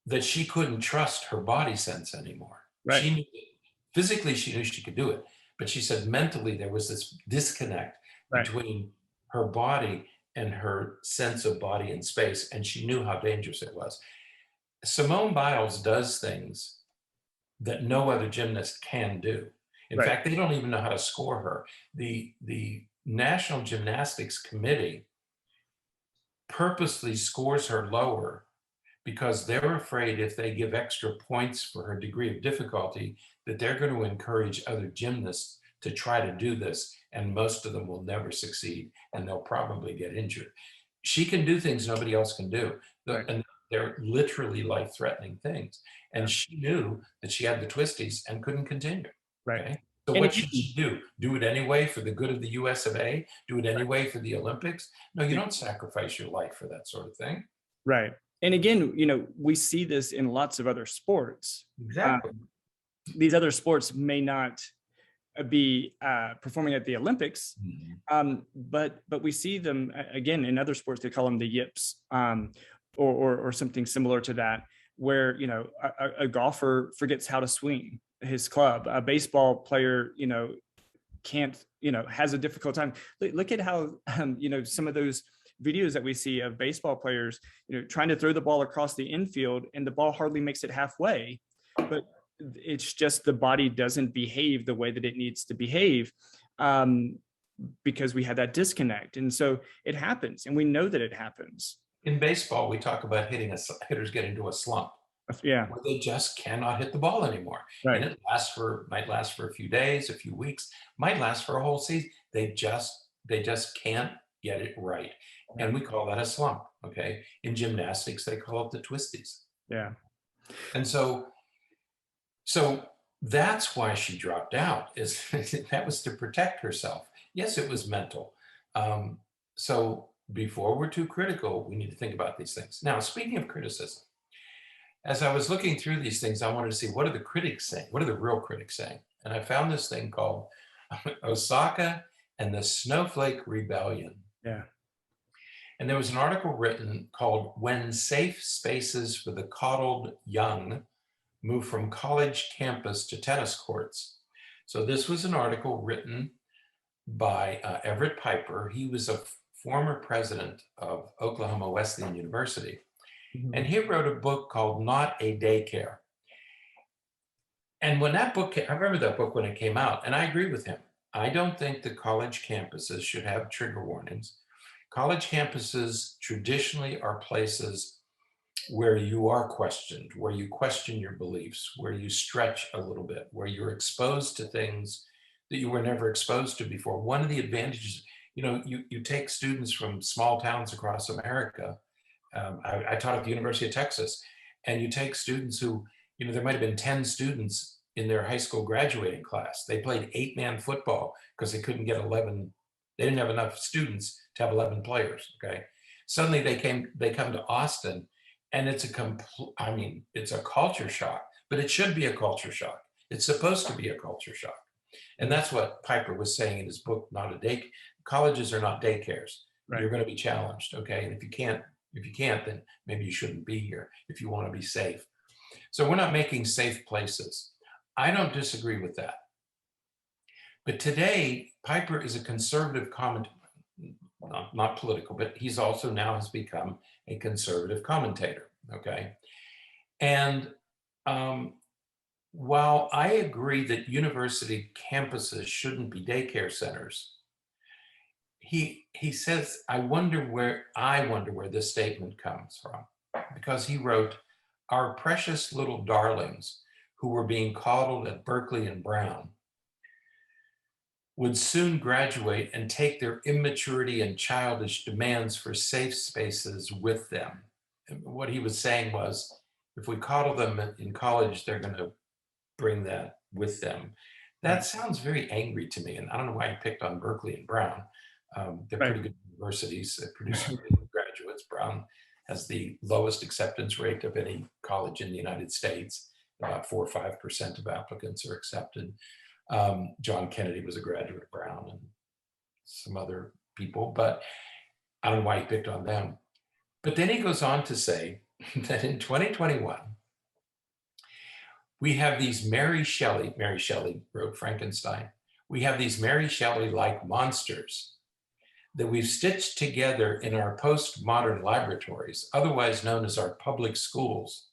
B: that she couldn't trust her body sense anymore.
A: Right.
B: Physically, she knew she could do it, but she said mentally there was this disconnect
A: Right.
B: between her body and her sense of body and space, and she knew how dangerous it was. Simone Biles does things that no other gymnast can do. In
A: Right.
B: fact, they don't even know how to score her. The National Gymnastics Committee purposely scores her lower because they're afraid if they give extra points for her degree of difficulty, that they're going to encourage other gymnasts to try to do this, and most of them will never succeed, and they'll probably get injured. She can do things nobody else can do,
A: Right.
B: and they're literally life-threatening things.
A: Yeah.
B: And she knew that she had the twisties and couldn't continue.
A: Right.
B: Okay, so
A: And
B: what should
A: again,
B: she do? Do it anyway for the good of the US of A? Do it
A: right.
B: anyway for the Olympics? No, you
A: Yeah.
B: don't sacrifice your life for that sort of thing.
A: Right. And again, we see this in lots of other sports. Um,
B: Exactly.
A: these other sports may not be performing at the Olympics,
B: Mhm.
A: but we see them again in other sports. They call them the yips, or something similar to that, where a golfer forgets how to swing his club. A baseball player, can't, has a difficult time. Look at how some of those videos that we see of baseball players, trying to throw the ball across the infield, and the ball hardly makes it halfway. But it's just the body doesn't behave the way that it needs to behave, because we had that disconnect. And so it happens, and we know that it happens.
B: In baseball, we talk about hitters get into a slump
A: Yeah.
B: where they just cannot hit the ball anymore. And
A: Right.
B: it might last for a few days, a few weeks, might last for a whole season. They just can't get it right.
A: Yeah.
B: And we call that a slump. Okay. In gymnastics, they call it the twisties.
A: Yeah.
B: And so So that's why she dropped out, is that was to protect herself. Yes, it was mental. So before we're too critical, we need to think about these things. Now, speaking of criticism, as I was looking through these things, I wanted to see, what are the critics saying? What are the real critics saying? And I found this thing called Osaka and the Snowflake Rebellion.
A: Yeah.
B: And there was an article written called When Safe Spaces for the Coddled Young Move from College Campus to Tennis Courts. So this was an article written by Everett Piper. He was a former president of Oklahoma Wesleyan University. And he wrote a book called Not a Daycare. And when that book, I remember that book when it came out, and I agree with him. I don't think that college campuses should have trigger warnings. College campuses traditionally are places where you are questioned, where you question your beliefs, where you stretch a little bit, where you're exposed to things that you were never exposed to before. One of the advantages, you take students from small towns across America. I taught at the University of Texas, and you take students who, there might have been 10 students in their high school graduating class. They played 8-man football because they couldn't get 11. They didn't have enough students to have 11 players. Okay. Suddenly they come to Austin, and it's a culture shock, but it should be a culture shock. It's supposed to be a culture shock. And that's what Piper was saying in his book, Not a Day. Colleges are not daycares. Right. You're going to be challenged. Okay. And if you can't, then maybe you shouldn't be here if you want to be safe. So we're not making safe places. I don't disagree with that. But today, Piper is a conservative commentator, not political, but he's also now has become a conservative commentator, okay? And while I agree that university campuses shouldn't be daycare centers, he says, I wonder where this statement comes from, because he wrote, our precious little darlings who were being coddled at Berkeley and Brown would soon graduate and take their immaturity and childish demands for safe spaces with them. And what he was saying was, if we coddle them in college, they're going to bring that with them. That sounds very angry to me, and I don't know why I picked on Berkeley and Brown. They're pretty good universities that produce graduates. Brown has the lowest acceptance rate of any college in the United States. About 4 or 5% of applicants are accepted. John Kennedy was a graduate of Brown, and some other people, but I don't know why he picked on them. But then he goes on to say that in 2021, we have these Mary Shelley wrote Frankenstein. We have these Mary Shelley-like monsters that we've stitched together in our postmodern laboratories, otherwise known as our public schools,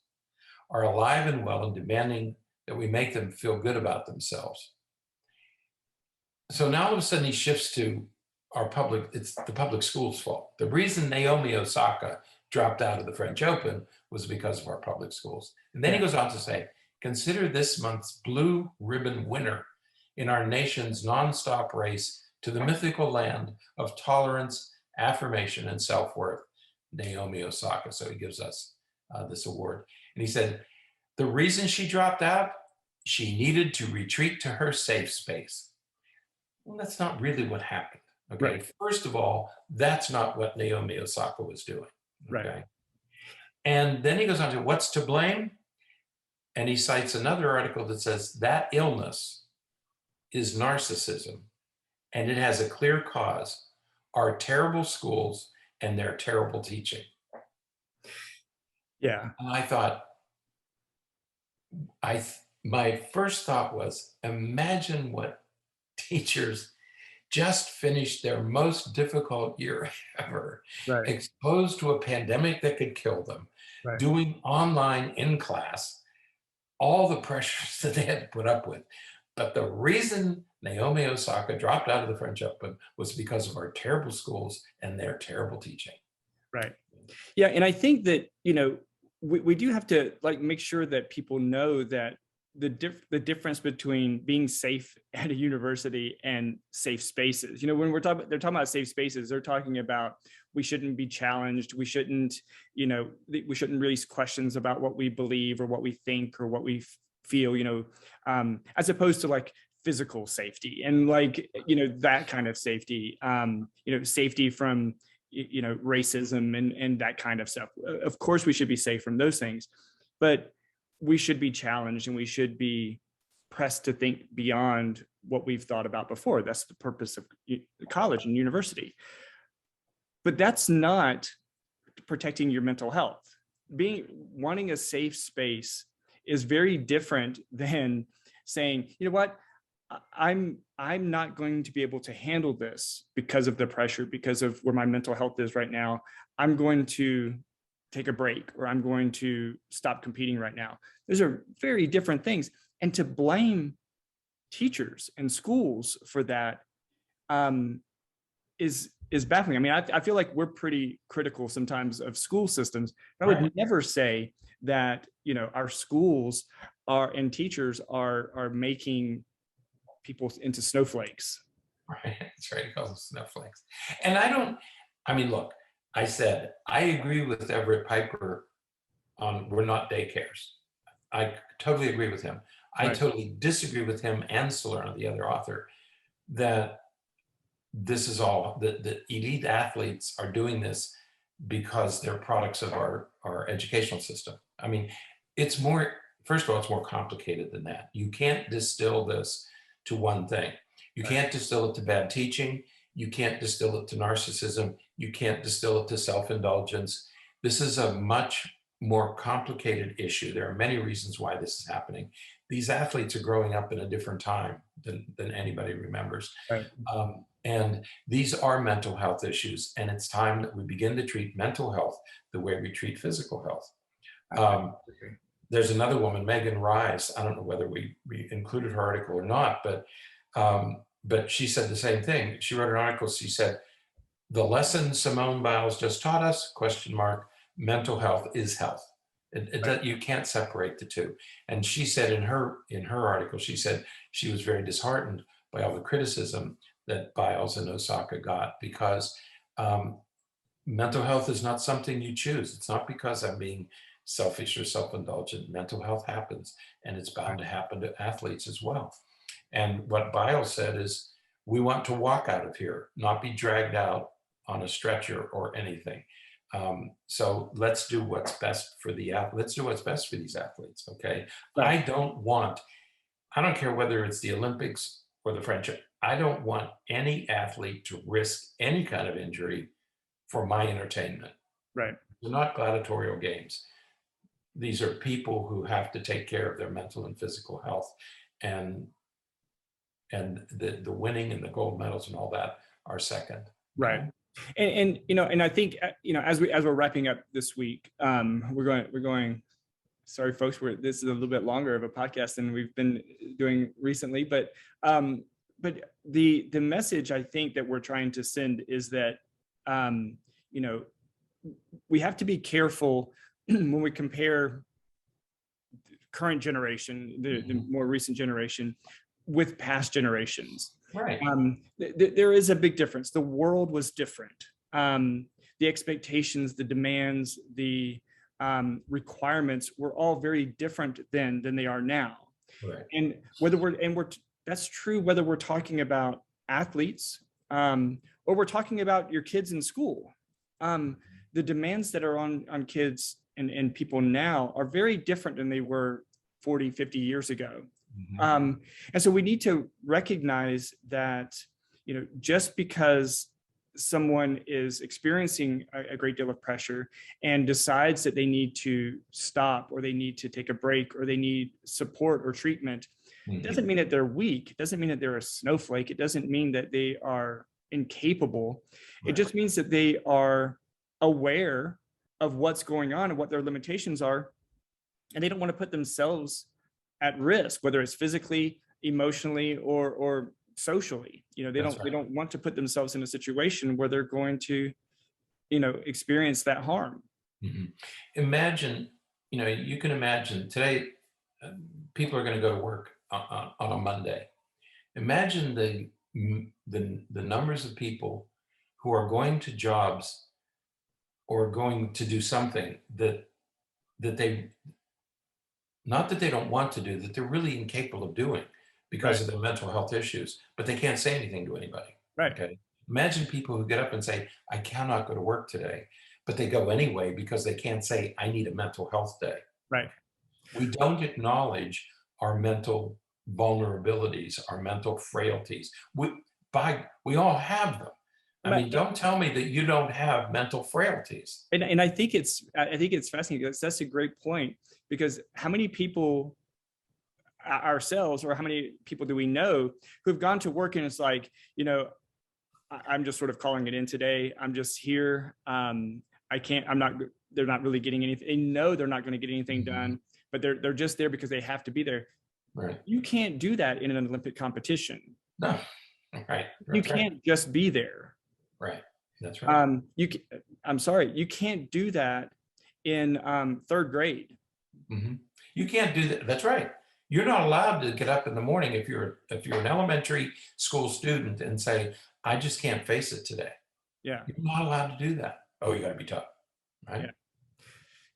B: are alive and well and demanding that we make them feel good about themselves. So now all of a sudden he shifts to it's the public school's fault. The reason Naomi Osaka dropped out of the French Open was because of our public schools. And then he goes on to say, consider this month's blue ribbon winner in our nation's nonstop race to the mythical land of tolerance, affirmation, and self-worth, Naomi Osaka. So he gives us this award. And he said, the reason she dropped out, she needed to retreat to her safe space. Well, that's not really what happened. Okay. Right. First of all, that's not what Naomi Osaka was doing. Okay. Right. And then he goes on to what's to blame? And he cites another article that says that illness is narcissism, and it has a clear cause, our terrible schools and their terrible teaching.
A: Yeah.
B: And I thought, my first thought was, imagine what teachers just finished their most difficult year ever, exposed to a pandemic that could kill them, doing online in class, all the pressures that they had to put up with. But the reason Naomi Osaka dropped out of the French Open was because of our terrible schools and their terrible teaching.
A: Right. Yeah. And I think that, we do have to make sure that people know that the difference between being safe at a university and safe spaces. When they're talking about safe spaces, they're talking about we shouldn't be challenged. We shouldn't, we shouldn't raise questions about what we believe or what we think or what we feel, as opposed to like physical safety and like, that kind of safety, safety from, racism and that kind of stuff. Of course, we should be safe from those things, but we should be challenged and we should be pressed to think beyond what we've thought about before. That's the purpose of college and university. But that's not protecting your mental health. Wanting a safe space is very different than saying, you know what, I'm not going to be able to handle this because of the pressure, because of where my mental health is right now. I'm going to take a break, or I'm going to stop competing right now. Those are very different things. And to blame teachers and schools for that is baffling. I mean, I feel like we're pretty critical sometimes of school systems. I would never say that, our schools and teachers are making people into snowflakes.
B: Right, that's right, he calls them snowflakes. And look, I said, I agree with Everett Piper on we're not daycares. I totally agree with him. I totally disagree with him and Salerno, the other author, that this is all, the elite athletes are doing this because they're products of our educational system. I mean, it's more, first of all, it's more complicated than that. You can't distill this to one thing. You can't distill it to bad teaching. You can't distill it to narcissism. You can't distill it to self-indulgence. This is a much more complicated issue. There are many reasons why this is happening. These athletes are growing up in a different time than anybody remembers.
A: Right.
B: And these are mental health issues. And it's time that we begin to treat mental health the way we treat physical health. There's another woman, Megan Rise. I don't know whether we included her article or not, but she said the same thing. She wrote an article. She said, the lesson Simone Biles just taught us, ? Mental health is health. You can't separate the two. And she said in her article, she said she was very disheartened by all the criticism that Biles and Osaka got, because mental health is not something you choose. It's not because I'm being selfish or self-indulgent. Mental health happens, and it's bound to happen to athletes as well. And what Biles said is, we want to walk out of here, not be dragged out on a stretcher or anything. So let's do what's best for let's do what's best for these athletes. Okay.
A: Right.
B: I don't care whether it's the Olympics or the French. I don't want any athlete to risk any kind of injury for my entertainment.
A: Right.
B: They're not gladiatorial games. These are people who have to take care of their mental and physical health, and the winning and the gold medals and all that are second.
A: Right. And I think, as we're wrapping up this week, we're going, sorry folks, this is a little bit longer of a podcast than we've been doing recently, but the message I think that we're trying to send is that, we have to be careful when we compare current generation, the more recent generation, with past generations.
B: Right.
A: There is a big difference. The world was different. The expectations, the demands, the requirements were all very different then than they are now.
B: Right.
A: And that's true whether we're talking about athletes or we're talking about your kids in school. The demands that are on kids and people now are very different than they were 40, 50 years ago. Mm-hmm. And so we need to recognize that, just because someone is experiencing a great deal of pressure and decides that they need to stop, or they need to take a break, or they need support or treatment, it doesn't mean that they're weak. It doesn't mean that they're a snowflake. It doesn't mean that they are incapable. Right. It just means that they are aware of what's going on and what their limitations are, and they don't want to put themselves at risk, whether it's physically, emotionally, or socially. They don't want to put themselves in a situation where they're going to, experience that harm.
B: Mm-hmm. Imagine, you can imagine today, people are going to go to work on a Monday. Imagine the numbers of people who are going to jobs or going to do something that they not that they don't want to do, that they're really incapable of doing because of their mental health issues, but they can't say anything to anybody.
A: Right.
B: Okay. Imagine people who get up and say, I cannot go to work today, but they go anyway because they can't say, I need a mental health day.
A: Right.
B: We don't acknowledge our mental vulnerabilities, our mental frailties. We all have them. I mean, don't tell me that you don't have mental frailties.
A: And I think it's fascinating because that's a great point, because how many people ourselves, or how many people do we know who've gone to work and it's like, you know, I'm just sort of calling it in today. I'm just here. They're not really getting anything. They know they're not going to get anything done, but they're just there because they have to be there.
B: Right.
A: You can't do that in an Olympic competition.
B: No. Right.
A: You can't just be there.
B: Right. That's right.
A: I'm sorry, you can't do that in third grade.
B: You can't do that. That's right. You're not allowed to get up in the morning if you're an elementary school student and say, I just can't face it today.
A: Yeah.
B: You're not allowed to do that. Oh, you got to be tough. Right.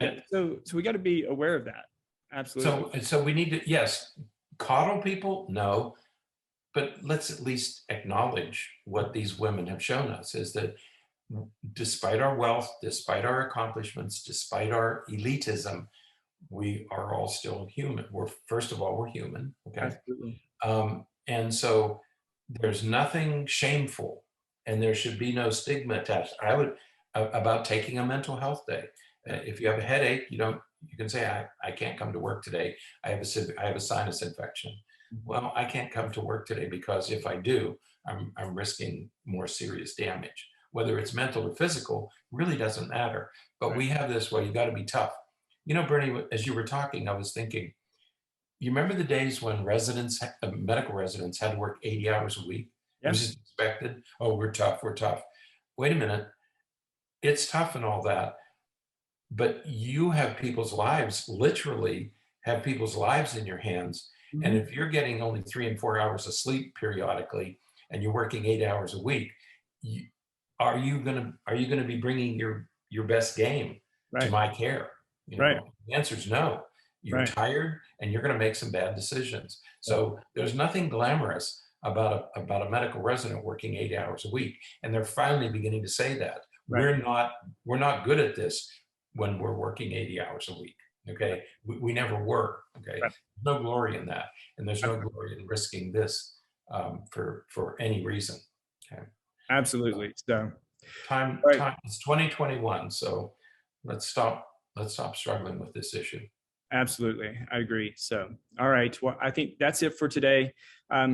A: Yeah. So we got to be aware of that. Absolutely.
B: So we need to, yes, coddle people. No, but let's at least acknowledge what these women have shown us is that despite our wealth, despite our accomplishments, despite our elitism, we are all still human. First of all, we're human. Okay.
A: Absolutely.
B: And so there's nothing shameful, and there should be no stigma attached. About taking a mental health day. If you have a headache, you can say, I can't come to work today. I have a sinus infection. Well, I can't come to work today because if I do, I'm risking more serious damage. Whether it's mental or physical really doesn't matter. But we have this, well, you got to be tough. You know, Bernie, as you were talking, I was thinking, you remember the days when medical residents had to work 80 hours a week? It was just expected. Oh, we're tough. We're tough. Wait a minute. It's tough and all that, but you have people's lives, literally have people's lives in your hands. And if you're getting only 3 and 4 hours of sleep periodically, and you're working 8 hours a week, are you gonna be bringing your best game to my care? You know, the answer is no. You're tired, and you're gonna make some bad decisions. So there's nothing glamorous about a medical resident working 8 hours a week, and they're finally beginning to say that. We're not good at this when we're working 80 hours a week. Okay. We never were. Okay. No glory in that. And there's no glory in risking this for any reason. Okay.
A: Absolutely. So
B: time it's 2021. So let's stop struggling with this issue.
A: Absolutely. I agree. So, all right. Well, I think that's it for today.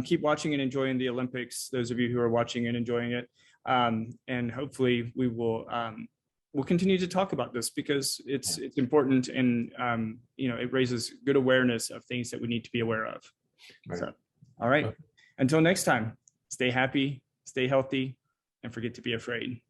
A: Keep watching and enjoying the Olympics, those of you who are watching and enjoying it. And hopefully we will we'll continue to talk about this because it's important, and you know, it raises good awareness of things that we need to be aware of. So, all right. Until next time, stay happy, stay healthy, and forget to be afraid.